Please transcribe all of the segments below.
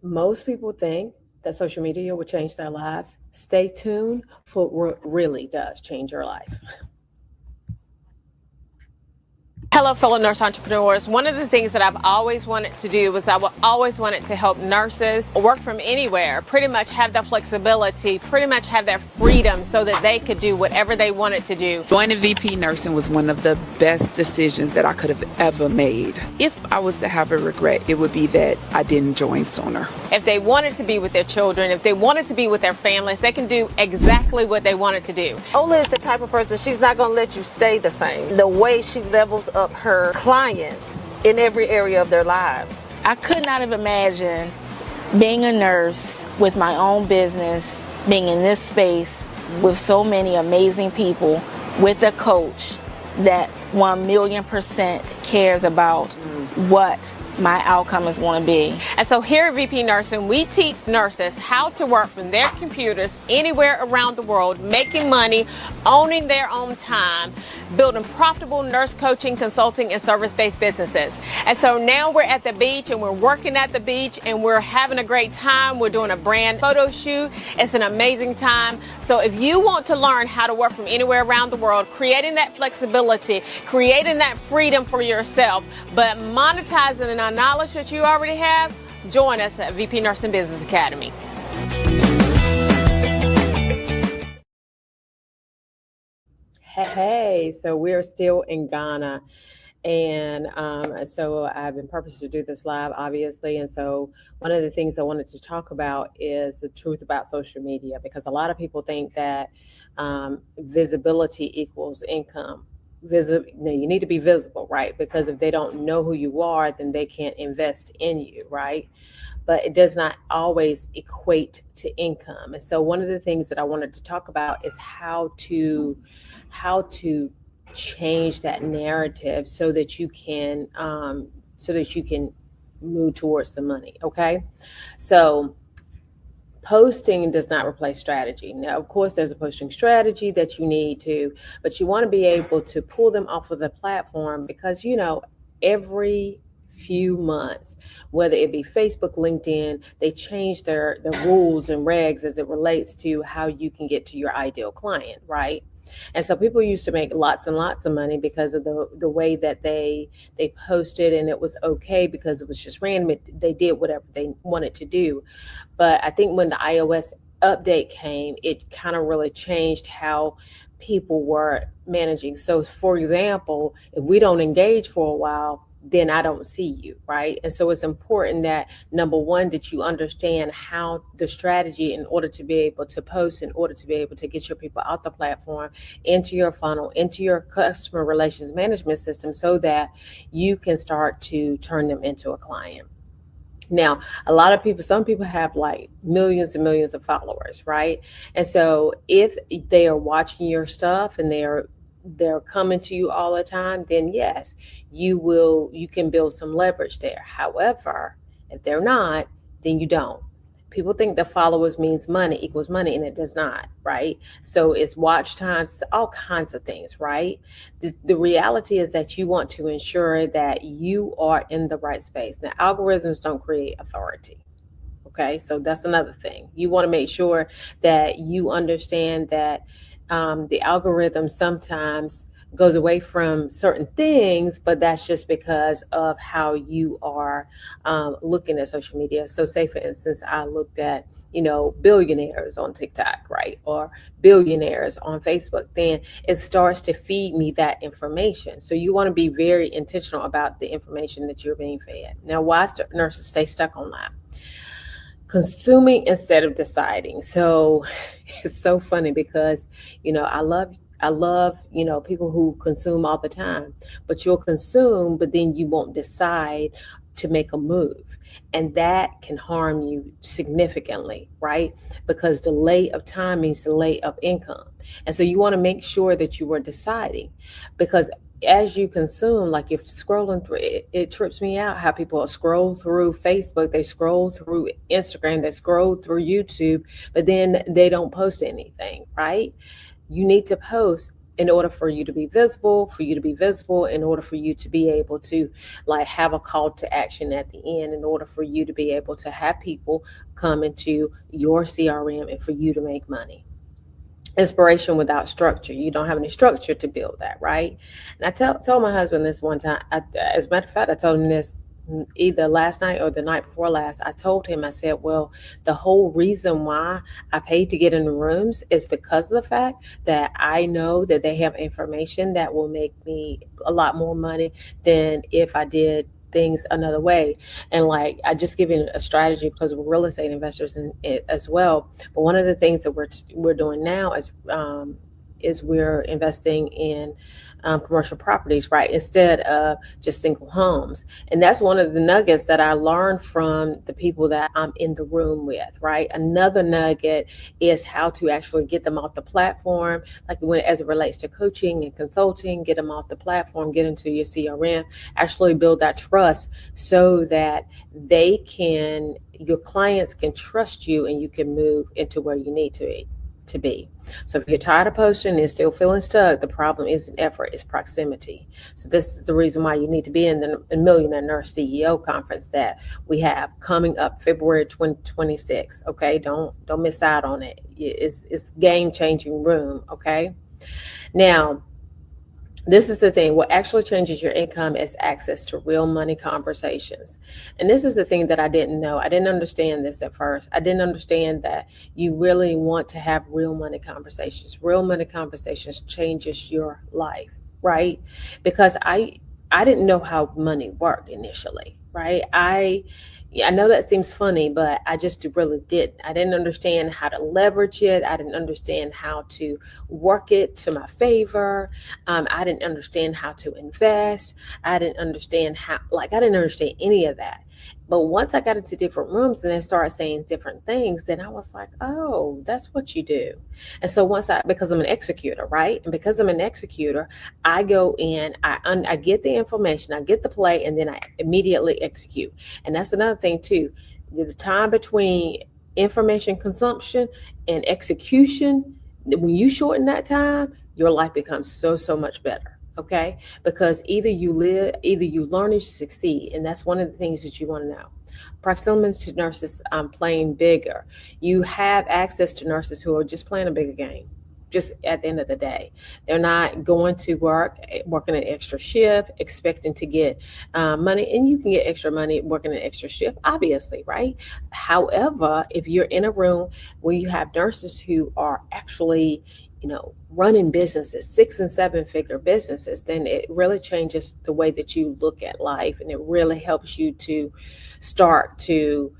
Most people think that social media will change their lives. Stay tuned for what really does change your life. Hello, fellow nurse entrepreneurs. One of the things that I've always wanted to do was always wanted to help nurses work from anywhere, pretty much have the flexibility, pretty much have their freedom so that they could do whatever they wanted to do. Joining VP Nursing was one of the best decisions that I could have ever made. If I was to have a regret, it would be that I didn't join sooner. If they wanted to be with their children, if they wanted to be with their families, they can do exactly what they wanted to do. Ola is the type of person, she's not going to let you stay the same. The way she levels up her clients in every area of their lives. I could not have imagined being a nurse with my own business, being in this space with so many amazing people, with a coach that 1,000,000% cares about what my outcome is going to be. And so here at VP Nursing, we teach nurses how to work from their computers anywhere around the world, making money, owning their own time, building profitable nurse coaching, consulting, and service-based businesses. And so now we're at the beach and we're working at the beach and we're having a great time. We're doing a brand photo shoot. It's an amazing time. So if you want to learn how to work from anywhere around the world, creating that flexibility, creating that freedom for yourself, but monetizing the knowledge that you already have, join us at VP Nursing Business Academy. Hey, so we're still in Ghana. And so I've been purpose to do this live, obviously. And so one of the things I wanted to talk about is the truth about social media, because a lot of people think that visibility equals income. You need to be visible, right? Because if they don't know who you are, then they can't invest in you, right? But it does not always equate to income. And so one of the things that I wanted to talk about is how to change that narrative so that you can move towards the money. Okay, so posting does not replace strategy. Now, of course, there's a posting strategy that you need to, but you want to be able to pull them off of the platform because, every few months, whether it be Facebook, LinkedIn, they change the rules and regs as it relates to how you can get to your ideal client, right? And so people used to make lots and lots of money because of the way that they posted, and it was okay because it was just random. They did whatever they wanted to do. But I think when the iOS update came, it kind of really changed how people were managing. So for example, if we don't engage for a while, then I don't see you, right? And so it's important that, number one, that you understand how the strategy in order to be able to post, in order to be able to get your people out the platform, into your funnel, into your customer relations management system, so that you can start to turn them into a client. Now, some people have like millions and millions of followers, right? And so if they are watching your stuff and they're coming to you all the time, then yes, you can build some leverage there. However, if they're not, then you don't. People think that followers means money equals money, and it does not, right? So it's watch times, all kinds of things, right? The reality is that you want to ensure that you are in the right space. Now, algorithms don't create authority. Okay, so that's another thing. You want to make sure that you understand that the algorithm sometimes goes away from certain things, but that's just because of how you are looking at social media. So say, for instance, I looked at, billionaires on TikTok, right? Or billionaires on Facebook, then it starts to feed me that information. So you want to be very intentional about the information that you're being fed. Now, why nurses stay stuck online? Consuming instead of deciding. So it's so funny because, I love, people who consume all the time, but you'll consume, but then you won't decide to make a move. And that can harm you significantly, right? Because delay of time means delay of income. And so you want to make sure that you are deciding, because as you consume, like if scrolling through it trips me out how people scroll through Facebook, they scroll through Instagram, they scroll through YouTube, but then they don't post anything, right? You need to post in order for you to be visible, in order for you to be able to like have a call to action at the end, in order for you to be able to have people come into your CRM and for you to make money. Inspiration without structure. You don't have any structure to build that, right? And I told my husband this one time. As a matter of fact, I told him this either last night or the night before last. I told him, I said, well, the whole reason why I paid to get in the rooms is because of the fact that I know that they have information that will make me a lot more money than if I did things another way. And like I just given a strategy because we're real estate investors in it as well. But one of the things that we're doing now is we're investing in commercial properties, right, instead of just single homes. And that's one of the nuggets that I learned from the people that I'm in the room with, right? Another nugget is how to actually get them off the platform, like when as it relates to coaching and consulting, get them off the platform, get into your CRM, actually build that trust so that your clients can trust you and you can move into where you need to be. So if you're tired of posting and still feeling stuck, the problem isn't effort, it's proximity. So this is the reason why you need to be in the Millionaire Nurse CEO conference that we have coming up February 2026. Okay, don't miss out on it. It's game-changing room. Okay, now this is the thing. What actually changes your income is access to real money conversations. And this is the thing that I didn't know. I didn't understand this at first. I didn't understand that you really want to have real money conversations. Real money conversations changes your life, right? Because I didn't know how money worked initially, right? I know that seems funny, but I just really didn't. I didn't understand how to leverage it. I didn't understand how to work it to my favor. I didn't understand how to invest. I didn't understand I didn't understand any of that. But once I got into different rooms and they started saying different things, then I was like, oh, that's what you do. And so because I'm an executor, right? And because I'm an executor, I go in, I get the information, I get the play, and then I immediately execute. And that's another thing too. The time between information consumption and execution, when you shorten that time, your life becomes so much better. Okay, because either you learn or you succeed, and that's one of the things that you want to know. Proximity to nurses playing bigger. You have access to nurses who are just playing a bigger game. Just at the end of the day, they're not going to working an extra shift, expecting to get money, and you can get extra money working an extra shift, obviously, right? However, if you're in a room where you have nurses who are actually running businesses, 6 and 7 figure businesses, then it really changes the way that you look at life. And it really helps you to start to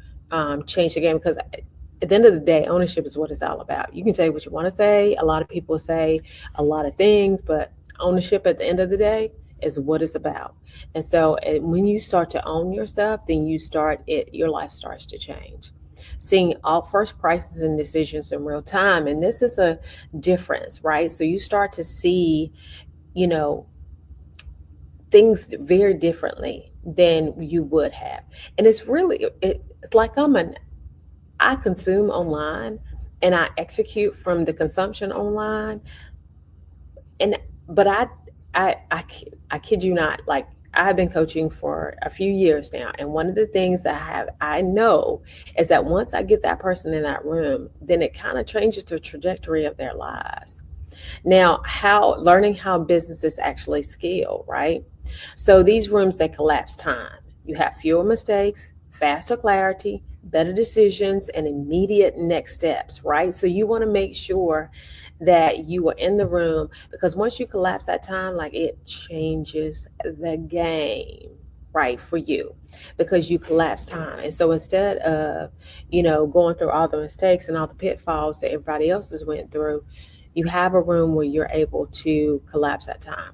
change the game, because at the end of the day, ownership is what it's all about. You can say what you want to say. A lot of people say a lot of things, but ownership at the end of the day is what it's about. And so when you start to own yourself, then your life starts to change. Seeing all first prices and decisions in real time. And this is a difference, right? So you start to see, things very differently than you would have. And it's like I consume online and I execute from the consumption online. But I kid you not, like I've been coaching for a few years now. And one of the things that I know is that once I get that person in that room, then it kind of changes the trajectory of their lives. Now, learning how businesses actually scale, right? So these rooms, they collapse time. You have fewer mistakes, faster clarity, better decisions, and immediate next steps, right? So you want to make sure that you are in the room, because once you collapse that time, like it changes the game, right, for you, because you collapse time. And so instead of, going through all the mistakes and all the pitfalls that everybody else has went through, you have a room where you're able to collapse that time.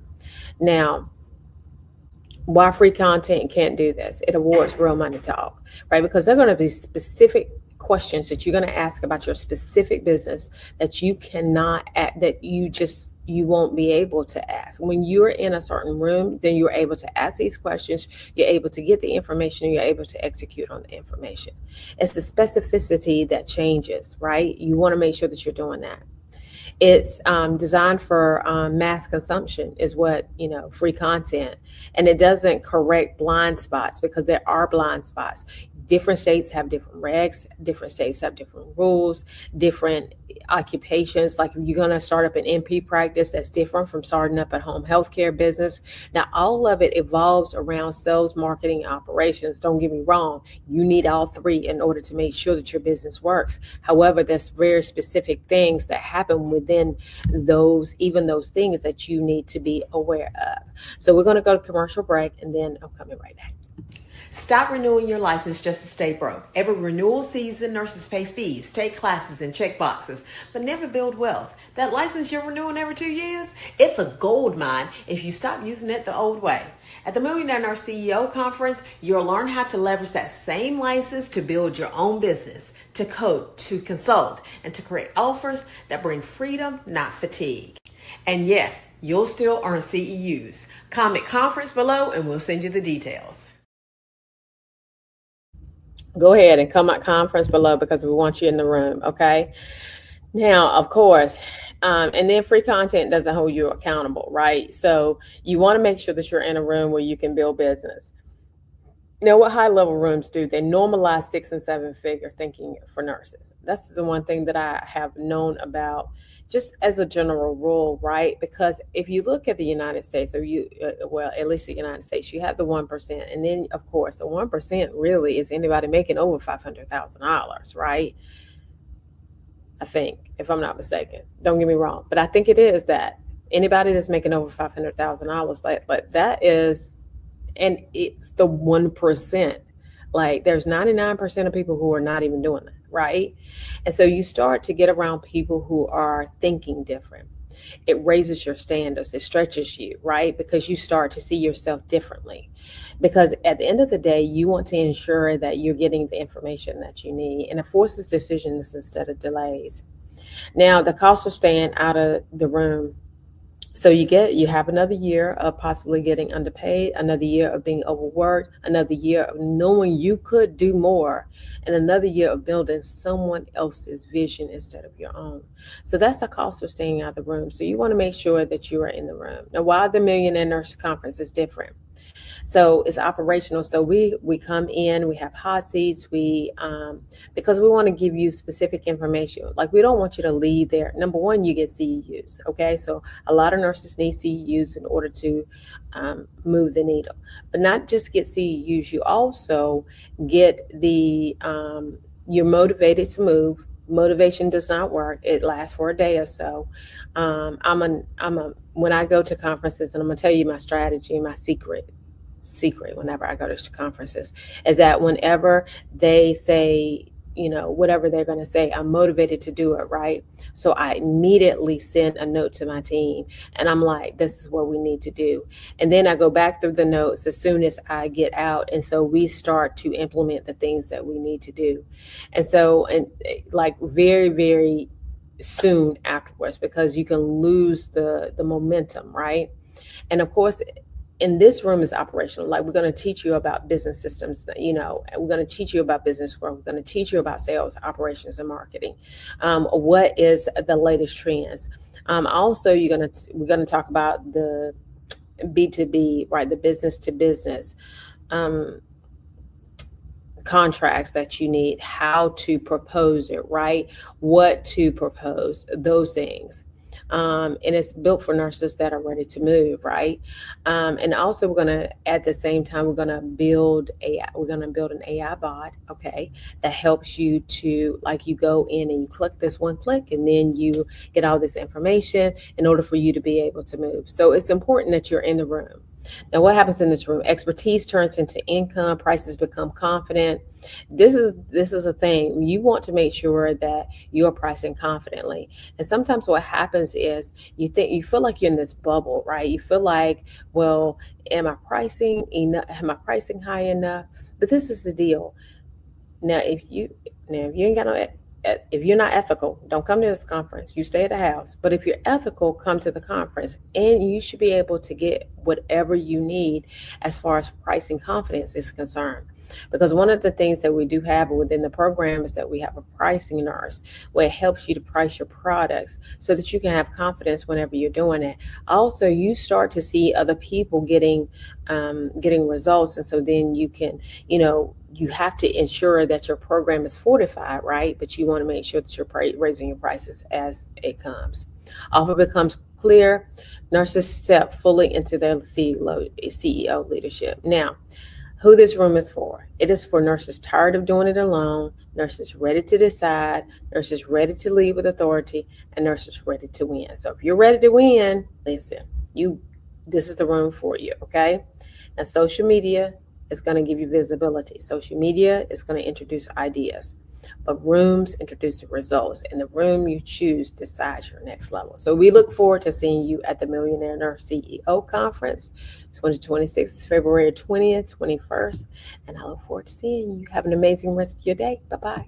Now, why free content can't do this? It awards real money talk, right? Because they're going to be specific questions that you're going to ask about your specific business that you won't be able to ask. When you're in a certain room, then you're able to ask these questions, you're able to get the information, you're able to execute on the information. It's the specificity that changes, right? You want to make sure that you're doing that. It's designed for mass consumption, is what, free content. And it doesn't correct blind spots, because there are blind spots. Different states have different regs, different states have different rules, different occupations. Like if you're going to start up an NP practice, that's different from starting up a home healthcare business. Now, all of it evolves around sales, marketing, operations. Don't get me wrong. You need all three in order to make sure that your business works. However, there's very specific things that happen within even those things that you need to be aware of. So we're going to go to commercial break, and then I'm coming right back. Stop renewing your license just to stay broke. Every renewal season, nurses pay fees, take classes, and check boxes, but never build wealth. That license you're renewing every 2 years, it's a gold mine if you stop using it the old way. At the Millionaire Nurse CEO Conference, you'll learn how to leverage that same license to build your own business, to coach, to consult, and to create offers that bring freedom, not fatigue. And yes, you'll still earn CEUs. Comment conference below and we'll send you the details. Go ahead and comment conference below, because we want you in the room. Okay. Now, of course, and then free content doesn't hold you accountable, right? So you want to make sure that you're in a room where you can build business. Now, what high level rooms do, they normalize 6 and 7 figure thinking for nurses. That's the one thing that I have known about, just as a general rule, right? Because if you look at the United States, or at least the United States, you have the 1%. And then, of course, the 1% really is anybody making over $500,000, right? I think, if I'm not mistaken. Don't get me wrong. But I think it is that. Anybody that's making over $500,000, like that is, and it's the 1%. Like there's 99% of people who are not even doing that, right? And so you start to get around people who are thinking different. It raises your standards, it stretches you, right? Because you start to see yourself differently. Because at the end of the day, you want to ensure that you're getting the information that you need, and it forces decisions instead of delays. Now, the cost of staying out of the room. So you have another year of possibly getting underpaid, another year of being overworked, another year of knowing you could do more, and another year of building someone else's vision instead of your own. So that's the cost of staying out of the room. So you want to make sure that you are in the room. Now, why the Millionaire Nurse Conference is different. So it's operational. So we come in, we have hot seats, because we want to give you specific information. Like we don't want you to leave there. Number one, you get CEUs. Okay. So a lot of nurses need CEUs in order to move the needle, but not just get CEUs. You also get you're motivated to move. Motivation does not work. It lasts for a day or so. When I go to conferences, and I'm going to tell you my strategy and my secret whenever I go to conferences, is that whenever they say, whatever they're going to say, I'm motivated to do it, right? So I immediately send a note to my team, and I'm like, this is what we need to do. And then I go back through the notes as soon as I get out. And so we start to implement the things that we need to do. And so, like very, very soon afterwards, because you can lose the momentum, right? And of course, in this room is operational. Like we're going to teach you about business systems, and we're going to teach you about business growth. We're going to teach you about sales, operations, and marketing. What is the latest trends? Also, we're going to talk about the B2B, right? The business to business contracts that you need, how to propose it, right? What to propose, those things. And it's built for nurses that are ready to move, right? And also at the same time, we're going to build an AI bot, okay, that helps you to, like, you go in and you click this one click, and then you get all this information in order for you to be able to move. So it's important that you're in the room. Now, what happens in this room? Expertise turns into income. Prices become confident. This is a thing. You want to make sure that you're pricing confidently. And sometimes what happens is you feel like you're in this bubble, right? You feel like, well, am I pricing enough? Am I pricing high enough? But this is the deal. Now, if you ain't got no, if you're not ethical, don't come to this conference. You stay at the house. But if you're ethical, come to the conference, and you should be able to get whatever you need as far as pricing confidence is concerned. Because one of the things that we do have within the program is that we have a pricing nurse where it helps you to price your products so that you can have confidence whenever you're doing it. Also, you start to see other people getting results, and so then you can, you have to ensure that your program is fortified, right? But you want to make sure that you're raising your prices as it comes. Offer becomes clear. Nurses step fully into their CEO leadership. Now, who this room is for. It is for nurses tired of doing it alone, nurses ready to decide, nurses ready to lead with authority, and nurses ready to win. So if you're ready to win, listen, this is the room for you, okay? Now, social media is going to give you visibility. Social media is going to introduce ideas, but rooms introduce the results, and the room you choose decides your next level. So we look forward to seeing you at the Millionaire Nurse CEO Conference 2026, February 20th, 21st, and I look forward to seeing you. Have an amazing rest of your day. Bye-bye.